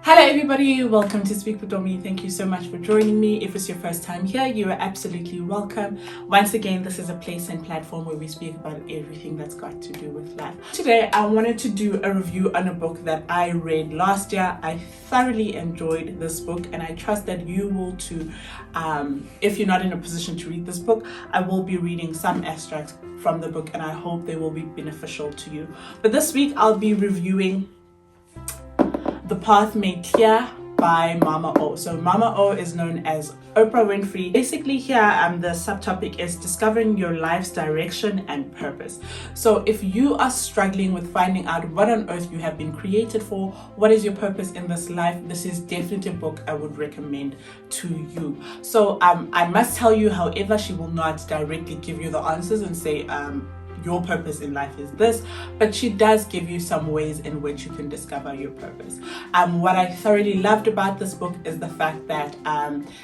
Hello everybody, welcome to Speak Votomi. Thank you so much for joining me. If it's your first time here, you are absolutely welcome. Once again, this is a place and platform where we speak about everything that's got to do with life. Today, I wanted to do a review on a book that I read last year. I thoroughly enjoyed this book and I trust that you will too. If you're not in a position to read this book, I will be reading some extracts from the book and I hope they will be beneficial to you. But this week, I'll be reviewing The Path Made Clear by Mama O. So Mama O is known as Oprah Winfrey. Basically here, the subtopic is discovering your life's direction and purpose. So if you are struggling with finding out what on earth you have been created for, what is your purpose in this life, this is definitely a book I would recommend to you. So I must tell you, however, she will not directly give you the answers and say, your purpose in life is this, but she does give you some ways in which you can discover your purpose. What I thoroughly loved about this book is the fact that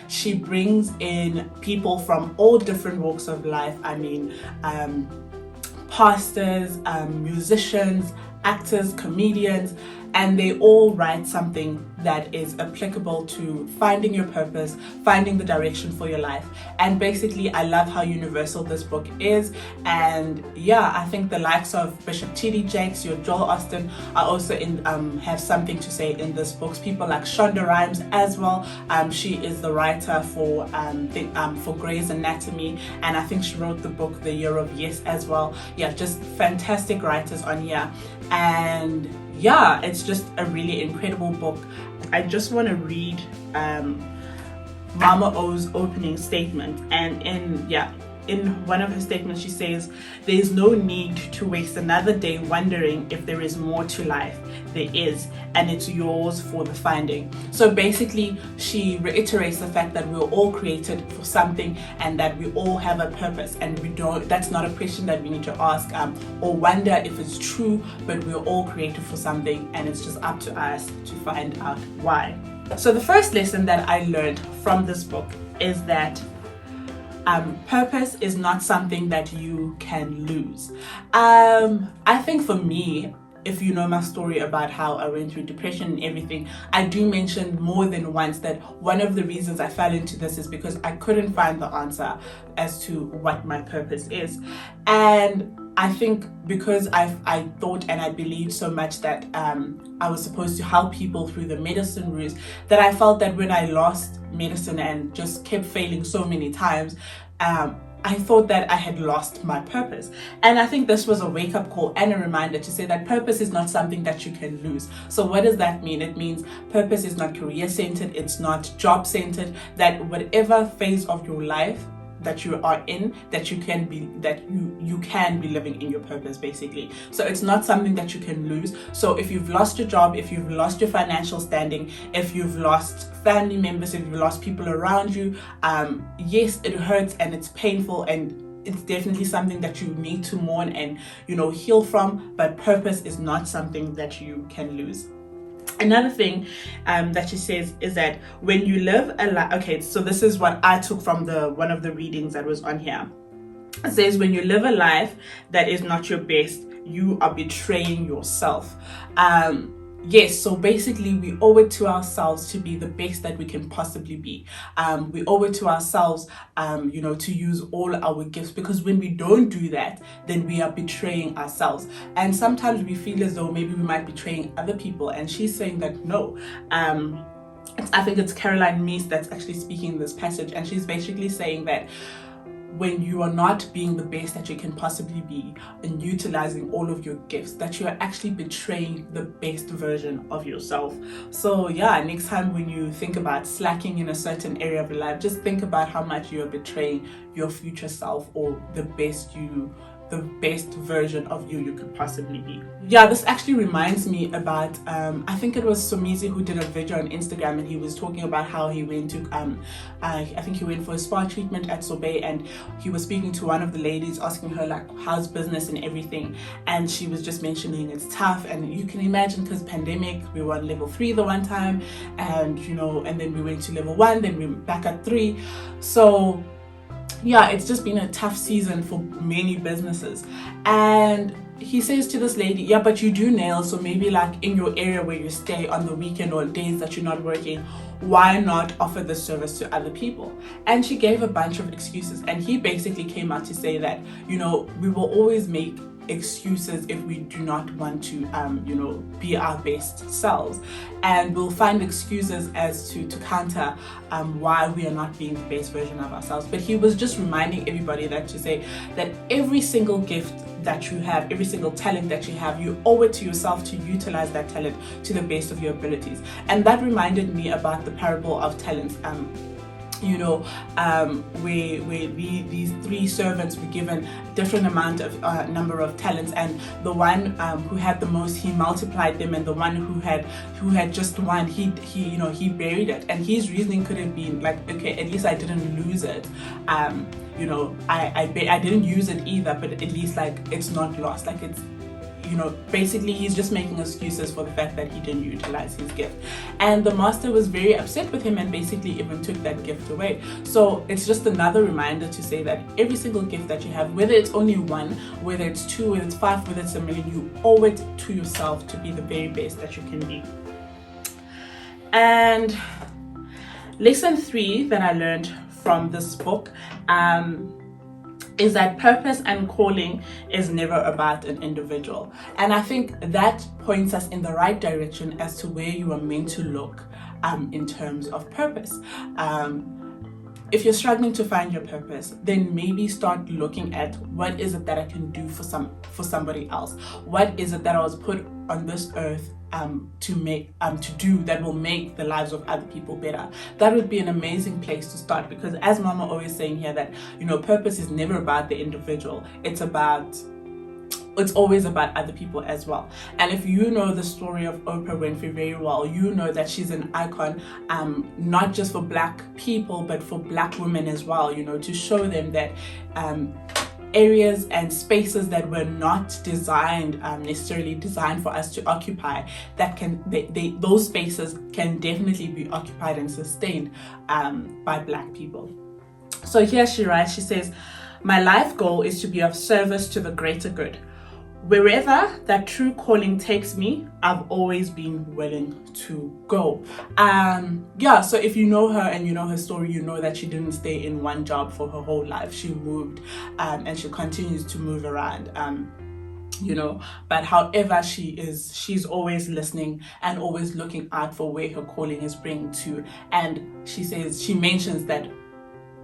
she brings in people from all different walks of life. I mean, pastors, musicians, actors, comedians, and they all write something that is applicable to finding your purpose, finding the direction for your life. And basically, I love how universal this book is. And yeah, I think the likes of Bishop T.D. Jakes, your Joel Austin are also in have something to say in this book. People like Shonda Rhimes as well. She is the writer for Grey's Anatomy, and I think she wrote the book The Year of Yes as well. Yeah, just fantastic writers on here. And yeah, it's just a really incredible book. I just want to read Mama O's opening statement, and in one of her statements she says, "There is no need to waste another day wondering if there is more to life. There is, and it's yours for the finding." So basically she reiterates the fact that we're all created for something and that we all have a purpose, and that's not a question that we need to ask or wonder if it's true, but we're all created for something and it's just up to us to find out why. So the first lesson that I learned from this book is that purpose is not something that you can lose. I think for me, if you know my story about how I went through depression and everything, I do mention more than once that one of the reasons I fell into this is because I couldn't find the answer as to what my purpose is. And I think because I thought and I believed so much that I was supposed to help people through the medicine route, that I felt that when I lost medicine and just kept failing so many times, I thought that I had lost my purpose. And I think this was a wake-up call and a reminder to say that purpose is not something that you can lose. So what does that mean? It means purpose is not career-centered, it's not job-centered, that whatever phase of your life that you are in, that you can be living in your purpose, basically. So it's not something that you can lose. So if you've lost your job, if you've lost your financial standing, if you've lost family members, if you've lost people around you, yes, it hurts and it's painful and it's definitely something that you need to mourn and heal from, but purpose is not something that you can lose. Another thing that she says is that when you live a life, okay, so this is what I took from one of the readings that was on here. It says, when you live a life that is not your best, you are betraying yourself. Yes, so basically we owe it to ourselves to be the best that we can possibly be. We owe it to ourselves, to use all our gifts, because when we don't do that, then we are betraying ourselves. And sometimes we feel as though maybe we might be betraying other people. And she's saying that no. I think it's Caroline Meese that's actually speaking in this passage, and she's basically saying that when you are not being the best that you can possibly be and utilizing all of your gifts, that you are actually betraying the best version of yourself. So yeah, next time when you think about slacking in a certain area of your life, just think about how much you are betraying your future self or the best version of you could possibly be. Yeah, this actually reminds me about I think it was Somizi who did a video on Instagram, and he was talking about how he went to I think he went for a spa treatment at Sorbet, and he was speaking to one of the ladies, asking her like how's business and everything, and she was just mentioning it's tough. And you can imagine, because pandemic, we were on level 3 the one time, and and then we went to level 1, then we were back at 3. So yeah, it's just been a tough season for many businesses. And he says to this lady, yeah, but you do nails, so maybe like in your area where you stay on the weekend or days that you're not working, why not offer this service to other people? And she gave a bunch of excuses, and he basically came out to say that, you know, we will always make excuses if we do not want to you know, be our best selves, and we'll find excuses as to counter why we are not being the best version of ourselves. But he was just reminding everybody that to say that every single gift that you have, every single talent that you have, you owe it to yourself to utilize that talent to the best of your abilities. And that reminded me about the parable of talents. You know, where these three servants were given different amount of number of talents, and the one who had the most, he multiplied them, and the one who had just one, he you know, he buried it. And his reasoning could have been like, okay, at least I didn't lose it. You know, I didn't use it either, but at least like it's not lost. Like it's, you know, basically he's just making excuses for the fact that he didn't utilize his gift. And the master was very upset with him and basically even took that gift away. So it's just another reminder to say that every single gift that you have, whether it's only one, whether it's two, whether it's five, whether it's a million, you owe it to yourself to be the very best that you can be. And lesson 3 that I learned from this book is that purpose and calling is never about an individual. And I think that points us in the right direction as to where you are meant to look in terms of purpose. If you're struggling to find your purpose, then maybe start looking at what is it that I can do for somebody else. What is it that I was put on this earth to do that will make the lives of other people better? That would be an amazing place to start, because as Mama always saying here, that, you know, purpose is never about the individual. It's always about other people as well. And if you know the story of Oprah Winfrey very well, you know that she's an icon, not just for Black people, but for Black women as well, you know, to show them that areas and spaces that were not designed, necessarily designed for us to occupy, that those spaces can definitely be occupied and sustained by Black people. So here she writes, she says, my life goal is to be of service to the greater good. Wherever that true calling takes me, I've always been willing to go. Yeah, so if you know her and you know her story, you know that she didn't stay in one job for her whole life. She moved and she continues to move around. You know, but however she's always listening and always looking out for where her calling is bringing to. And she mentions that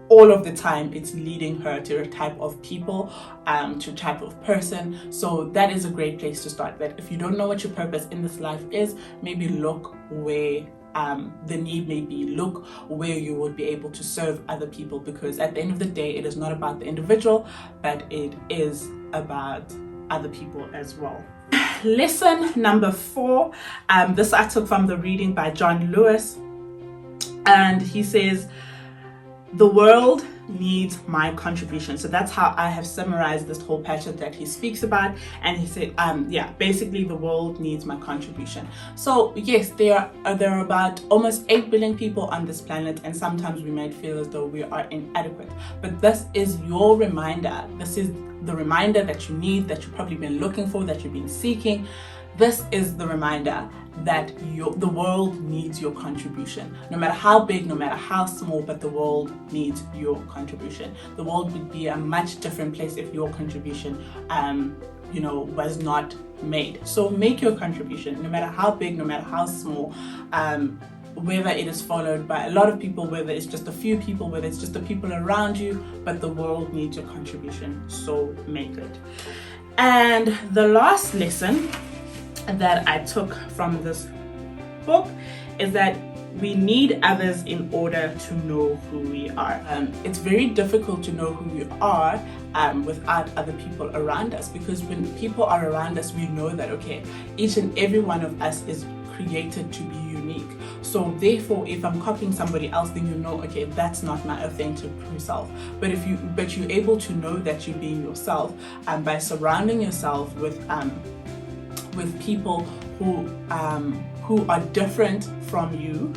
all of the time it's leading her to a type of people, to a type of person. So that is a great place to start. That if you don't know what your purpose in this life is, maybe look where the need may be, look where you would be able to serve other people, because at the end of the day, it is not about the individual, but it is about other people as well. Lesson number 4, this I took from the reading by John Lewis, and he says, the world needs my contribution. So that's how I have summarized this whole passage that he speaks about. And he said, yeah, basically the world needs my contribution. So yes, there are about almost 8 billion people on this planet, and sometimes we might feel as though we are inadequate. But this is your reminder. This is the reminder that you need, that you've probably been looking for, that you've been seeking. This is the reminder that the world needs your contribution. No matter how big, no matter how small, but the world needs your contribution. The world would be a much different place if your contribution, you know, was not made. So make your contribution, no matter how big, no matter how small, whether it is followed by a lot of people, whether it's just a few people, whether it's just the people around you, but the world needs your contribution. So make it. And the last lesson that I took from this book is that we need others in order to know who we are. It's very difficult to know who we are without other people around us, because when people are around us, we know that, okay, each and every one of us is created to be unique. So therefore, if I'm copying somebody else, then you know, okay, that's not my authentic true self. But you're able to know that you're being yourself by surrounding yourself with people who are different from you,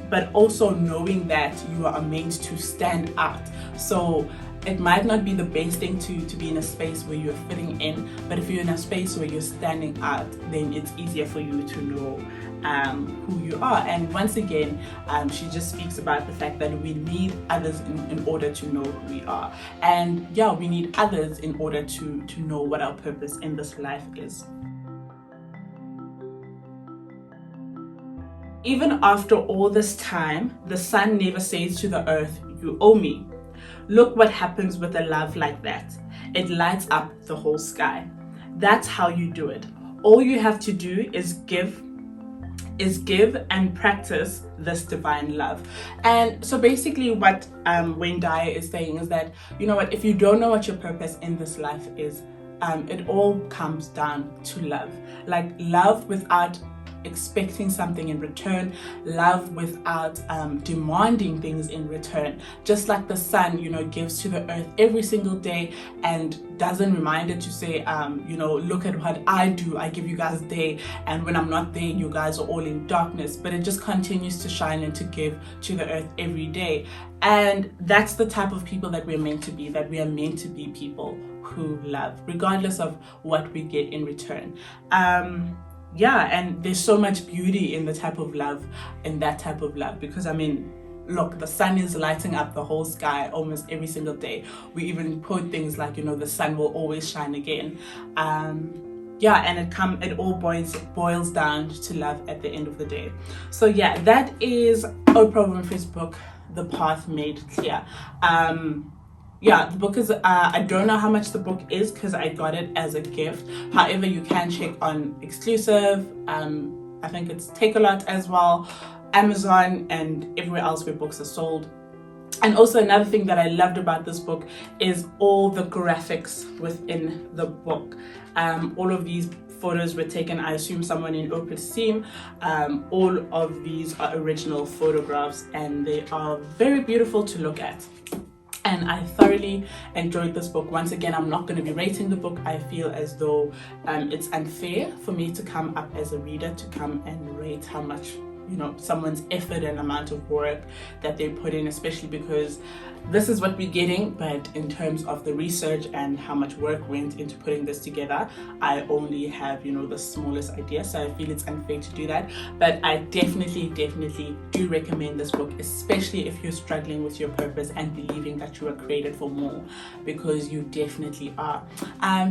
but also knowing that you are meant to stand out. So it might not be the best thing to be in a space where you're fitting in, but if you're in a space where you're standing out, then it's easier for you to know who you are. And once again, she just speaks about the fact that we need others in order to know who we are. And yeah, we need others in order to know what our purpose in this life is. Even after all this time, the sun never says to the earth, "You owe me." Look what happens with a love like that. It lights up the whole sky. That's how you do it. All you have to do is give and practice this divine love. And so basically what Wayne Dyer is saying is that, you know what, if you don't know what your purpose in this life is, it all comes down to love. Like love without expecting something in return, love without demanding things in return. Just like the sun, you know, gives to the earth every single day and doesn't remind it to say, you know, look at what I do, I give you guys day, and when I'm not there, you guys are all in darkness. But it just continues to shine and to give to the earth every day. And that's the type of people that we're meant to be, that we are meant to be people who love, regardless of what we get in return. Yeah, and there's so much beauty in the type of love, in that type of love, because I mean, look, the sun is lighting up the whole sky almost every single day. We even quote things like, you know, the sun will always shine again. Yeah, and it all boils down to love at the end of the day. So yeah, that is Oprah Winfrey's book, The Path Made Clear. Yeah, the book is, I don't know how much the book is because I got it as a gift. However, you can check on Exclusive, I think it's Take-A-Lot as well, Amazon, and everywhere else where books are sold. And also another thing that I loved about this book is all the graphics within the book. All of these photos were taken, I assume, someone in Oprah's team. All of these are original photographs and they are very beautiful to look at. And I thoroughly enjoyed this book. Once again, I'm not going to be rating the book. I feel as though it's unfair for me to come up as a reader to come and rate how much, you know, someone's effort and amount of work that they put in, especially because this is what we're getting, but in terms of the research and how much work went into putting this together, I only have, you know, the smallest idea, so I feel it's unfair to do that. But I definitely do recommend this book, especially if you're struggling with your purpose and believing that you are created for more, because you definitely are.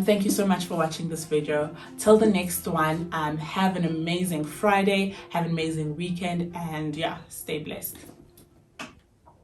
Thank you so much for watching this video. Till the next one, have an amazing Friday, have an amazing weekend, and yeah, stay blessed.